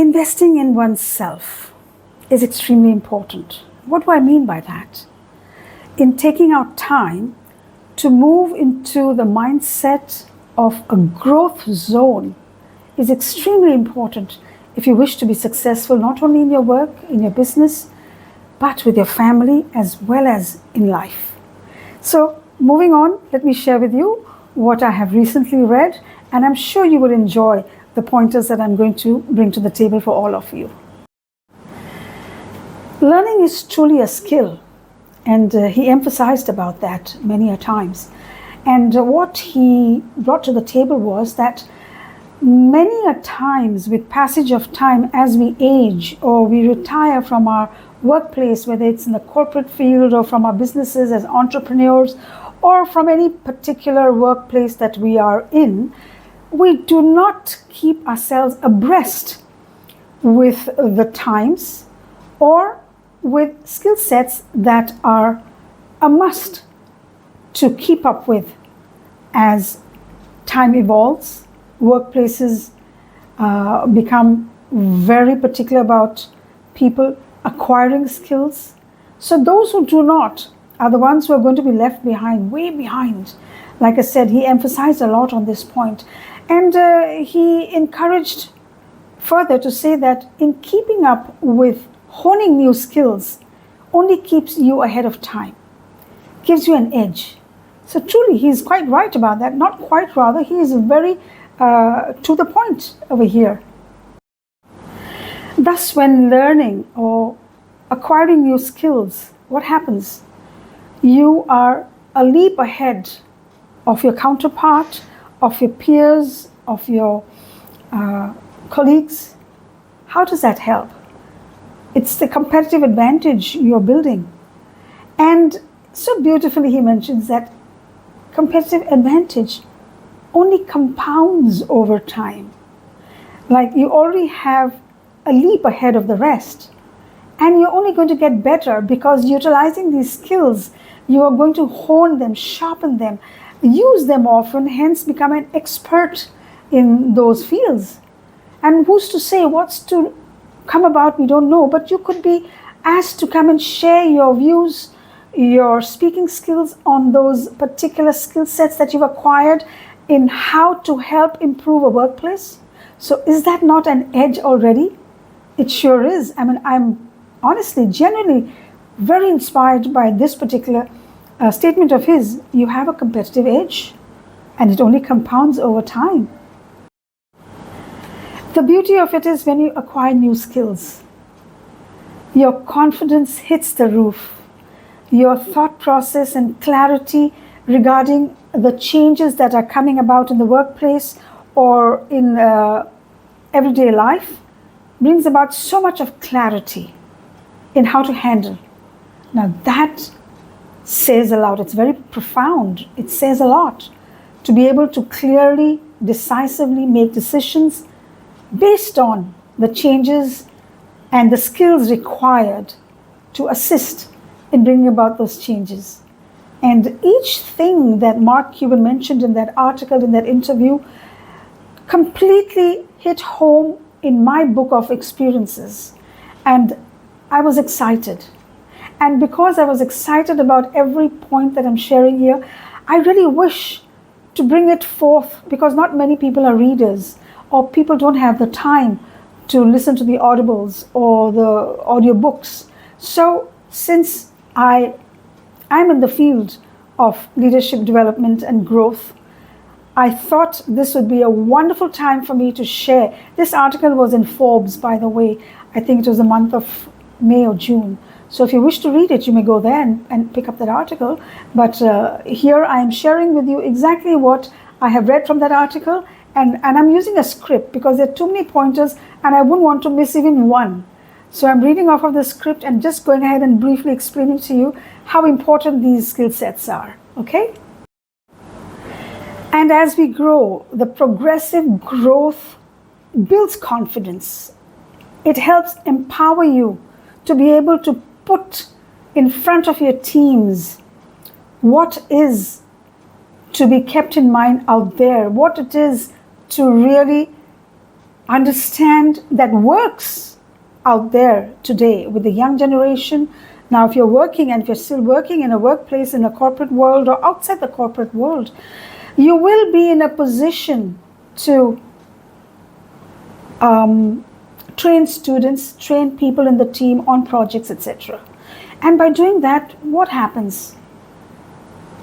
Investing in oneself is extremely important. What do I mean by that? In taking out time to move into the mindset of a growth zone is extremely important if you wish to be successful not only in your work, in your business, but with your family as well as in life. So moving on, let me share with you what I have recently read, and I'm sure you will enjoy the pointers that I'm going to bring to the table for all of you. Learning is truly a skill, and he emphasized about that many a times. And what he brought to the table was that many a times with passage of time, as we age or we retire from our workplace, whether it's in the corporate field or from our businesses as entrepreneurs or from any particular workplace that we are in, we do not keep ourselves abreast with the times or with skill sets that are a must to keep up with as time evolves. Workplaces become very particular about people acquiring skills. So those who do not are the ones who are going to be left behind, way behind. Like I said, he emphasized a lot on this point. And he encouraged further to say that in keeping up with honing new skills only keeps you ahead of time, gives you an edge. So truly, he's quite right about that. Not quite, rather, he is very to the point over here. Thus, when learning or acquiring new skills, what happens? You are a leap ahead of your counterpart, of your peers, of your colleagues. How does that help? It's the competitive advantage you're building. And so beautifully he mentions that competitive advantage only compounds over time. Like you already have a leap ahead of the rest. And you're only going to get better because utilizing these skills, you are going to hone them, sharpen them, use them often, hence become an expert in those fields. And who's to say what's to come about, we don't know, but you could be asked to come and share your views, your speaking skills on those particular skill sets that you've acquired in how to help improve a workplace. So is that not an edge already? It sure is. I mean, I'm honestly, genuinely very inspired by this particular statement of his. You have a competitive edge and it only compounds over time. The beauty of it is when you acquire new skills, your confidence hits the roof. Your thought process and clarity regarding the changes that are coming about in the workplace or in everyday life brings about so much of clarity in how to handle. Now that says a lot. It's very profound. It says a lot to be able to clearly, decisively make decisions based on the changes and the skills required to assist in bringing about those changes. And each thing that Mark Cuban mentioned in that article, in that interview, completely hit home in my book of experiences. And I was excited. And because I was excited about every point that I'm sharing here, I really wish to bring it forth because not many people are readers or people don't have the time to listen to the audibles or the audiobooks. So since I'm in the field of leadership development and growth, I thought this would be a wonderful time for me to share. This article was in Forbes, by the way. I think it was the month of May or June. So if you wish to read it, you may go there and pick up that article. But here I am sharing with you exactly what I have read from that article. And I'm using a script because there are too many pointers and I wouldn't want to miss even one. So I'm reading off of the script and just going ahead and briefly explaining to you how important these skill sets are. Okay? And as we grow, the progressive growth builds confidence. It helps empower you to be able to put in front of your teams what is to be kept in mind out there, what it is to really understand that works out there today with the young generation. Now, if you're working and if you're still working in a workplace, in a corporate world or outside the corporate world, you will be in a position to train students, train people in the team on projects, etc. And by doing that, what happens?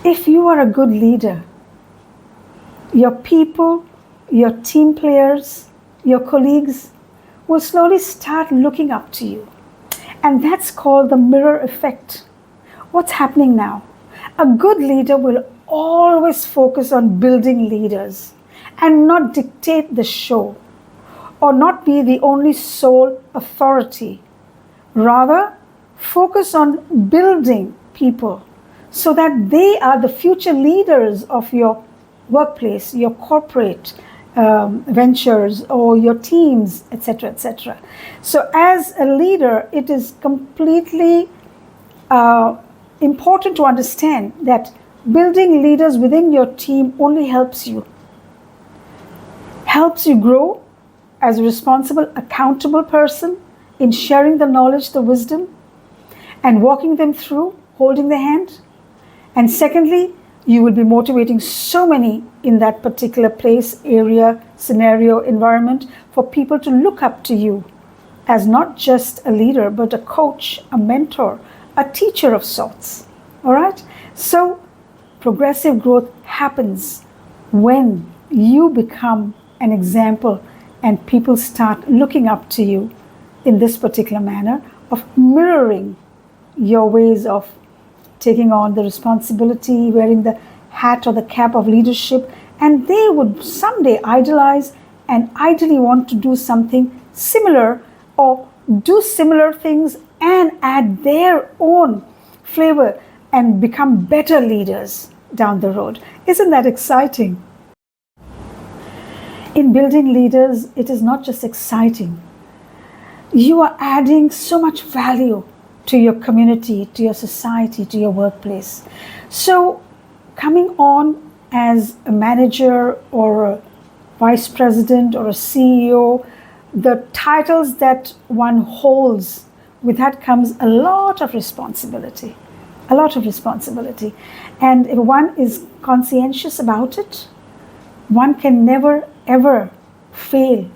If you are a good leader, your people, your team players, your colleagues will slowly start looking up to you. And that's called the mirror effect. What's happening now? A good leader will always focus on building leaders and not dictate the show or not be the only sole authority. Rather, focus on building people so that they are the future leaders of your workplace, your corporate ventures, or your teams, etc., etc. So, as a leader, it is completely important to understand that building leaders within your team only helps you grow as a responsible, accountable person in sharing the knowledge, the wisdom, and walking them through, holding the hand. And secondly, you will be motivating so many in that particular place, area, scenario, environment for people to look up to you as not just a leader, but a coach, a mentor, a teacher of sorts. All right? So progressive growth happens when you become an example and people start looking up to you in this particular manner of mirroring your ways of taking on the responsibility, wearing the hat or the cap of leadership, and they would someday idolize and ideally want to do something similar or do similar things and add their own flavor and become better leaders down the road. Isn't that exciting? In building leaders, it is not just exciting. You are adding so much value to your community, to your society, to your workplace. So coming on as a manager or a vice president or a CEO, the titles that one holds, with that comes a lot of responsibility. A lot of responsibility. And if one is conscientious about it, one can never ever fail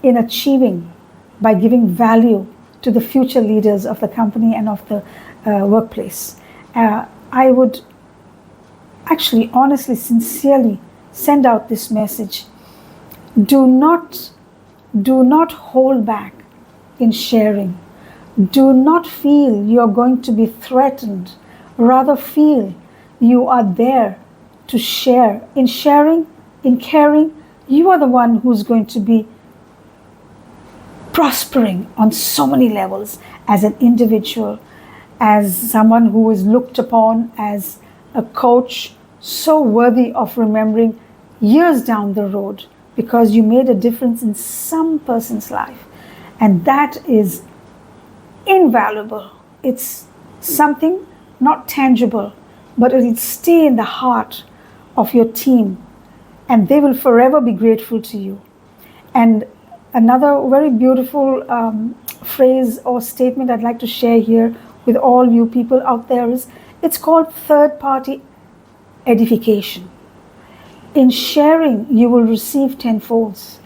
in achieving by giving value to the future leaders of the company and of the workplace. I would actually, honestly, sincerely send out this message. Do not hold back in sharing. Do not feel you're going to be threatened. Rather feel you are there to share. In sharing, in caring, you are the one who's going to be prospering on so many levels as an individual, as someone who is looked upon as a coach, so worthy of remembering years down the road because you made a difference in some person's life. And that is invaluable. It's something not tangible, but it will stay in the heart of your team and they will forever be grateful to you. And another very beautiful phrase or statement I'd like to share here with all you people out there is, it's called third-party edification. In sharing, you will receive tenfolds.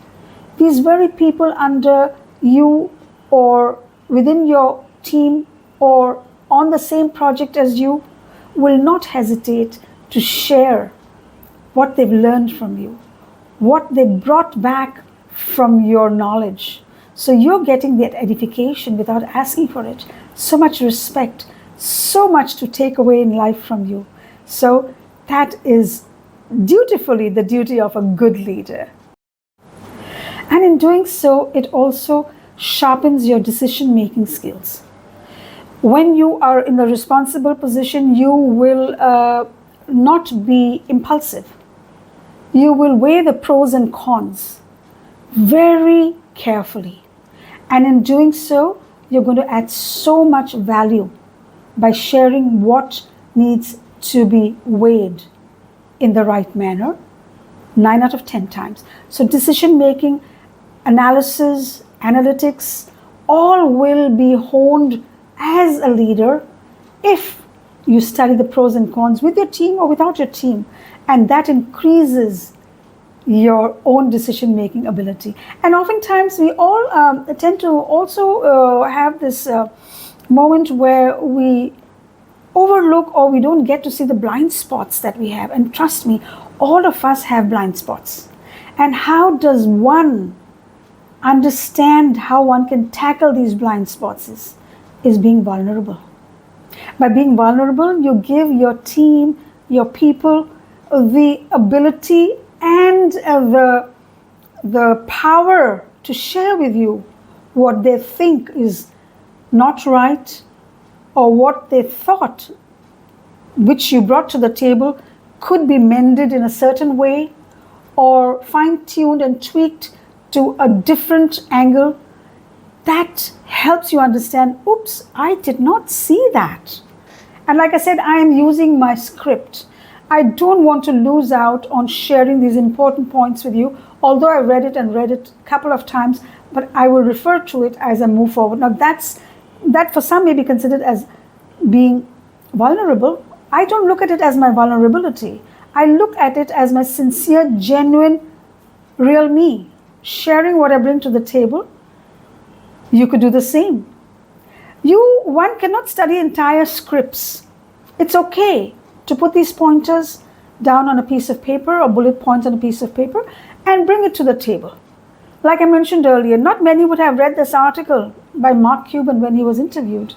These very people under you or within your team or on the same project as you will not hesitate to share what they've learned from you, what they brought back from your knowledge. So you're getting that edification without asking for it. So much respect, so much to take away in life from you. So that is dutifully the duty of a good leader. And in doing so, it also sharpens your decision-making skills. When you are in a responsible position, you will not be impulsive. You will weigh the pros and cons very carefully. And in doing so, you're going to add so much value by sharing what needs to be weighed in the right manner, 9 out of 10 times. So decision making analysis, analytics, all will be honed as a leader if you study the pros and cons with your team or without your team. And that increases your own decision making ability. And oftentimes we all tend to also have this moment where we overlook or we don't get to see the blind spots that we have. And trust me, all of us have blind spots. And how does one understand how one can tackle these blind spots is being vulnerable. By being vulnerable, you give your team, your people, the ability and the power to share with you what they think is not right, or what they thought, which you brought to the table, could be mended in a certain way, or fine-tuned and tweaked to a different angle. That helps you understand, oops, I did not see that. And like I said, I am using my script. I don't want to lose out on sharing these important points with you, although I read it a couple of times, but I will refer to it as I move forward. Now that for some may be considered as being vulnerable. I don't look at it as my vulnerability. I look at it as my sincere, genuine, real me, sharing what I bring to the table. You could do the same. One cannot study entire scripts. It's okay to put these pointers down on a piece of paper or bullet points on a piece of paper and bring it to the table. Like I mentioned earlier, not many would have read this article by Mark Cuban when he was interviewed.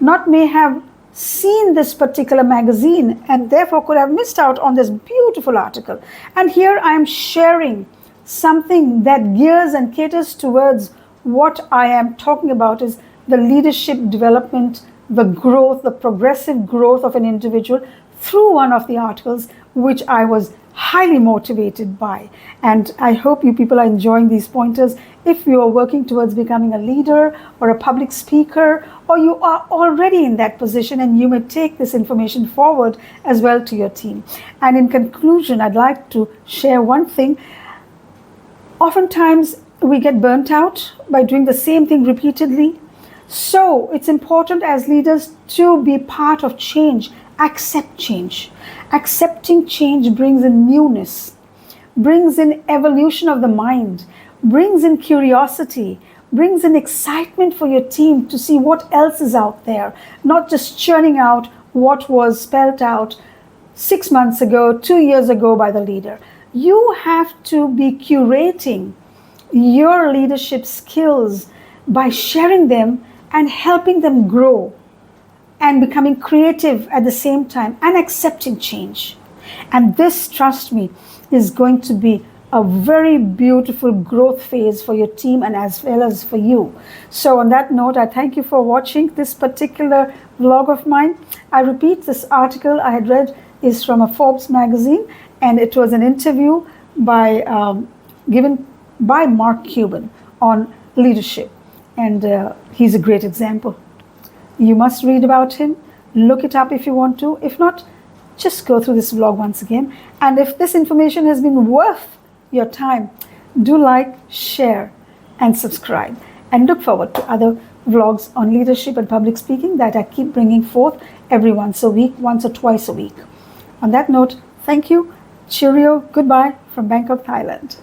Not may have seen this particular magazine and therefore could have missed out on this beautiful article. And here I am sharing something that gears and caters towards what I am talking about is the leadership development, the growth, the progressive growth of an individual through one of the articles, which I was highly motivated by. And I hope you people are enjoying these pointers. If you are working towards becoming a leader or a public speaker, or you are already in that position, and you may take this information forward as well to your team. And in conclusion, I'd like to share one thing. Oftentimes we get burnt out by doing the same thing repeatedly. So it's important as leaders to be part of change. Accept change. Accepting change brings in newness, brings in evolution of the mind, brings in curiosity, brings in excitement for your team to see what else is out there, not just churning out what was spelled out 6 months ago, 2 years ago by the leader. You have to be curating your leadership skills by sharing them and helping them grow, and becoming creative at the same time and accepting change. And this, trust me, is going to be a very beautiful growth phase for your team and as well as for you. So on that note, I thank you for watching this particular vlog of mine. I repeat, this article I had read is from a Forbes magazine, and it was an interview given by Mark Cuban on leadership. And he's a great example. You must read about him, look it up if you want to. If not, just go through this vlog once again. And if this information has been worth your time, do like, share, and subscribe. And look forward to other vlogs on leadership and public speaking that I keep bringing forth every once or twice a week. On that note, thank you, cheerio, goodbye from Bangkok, Thailand.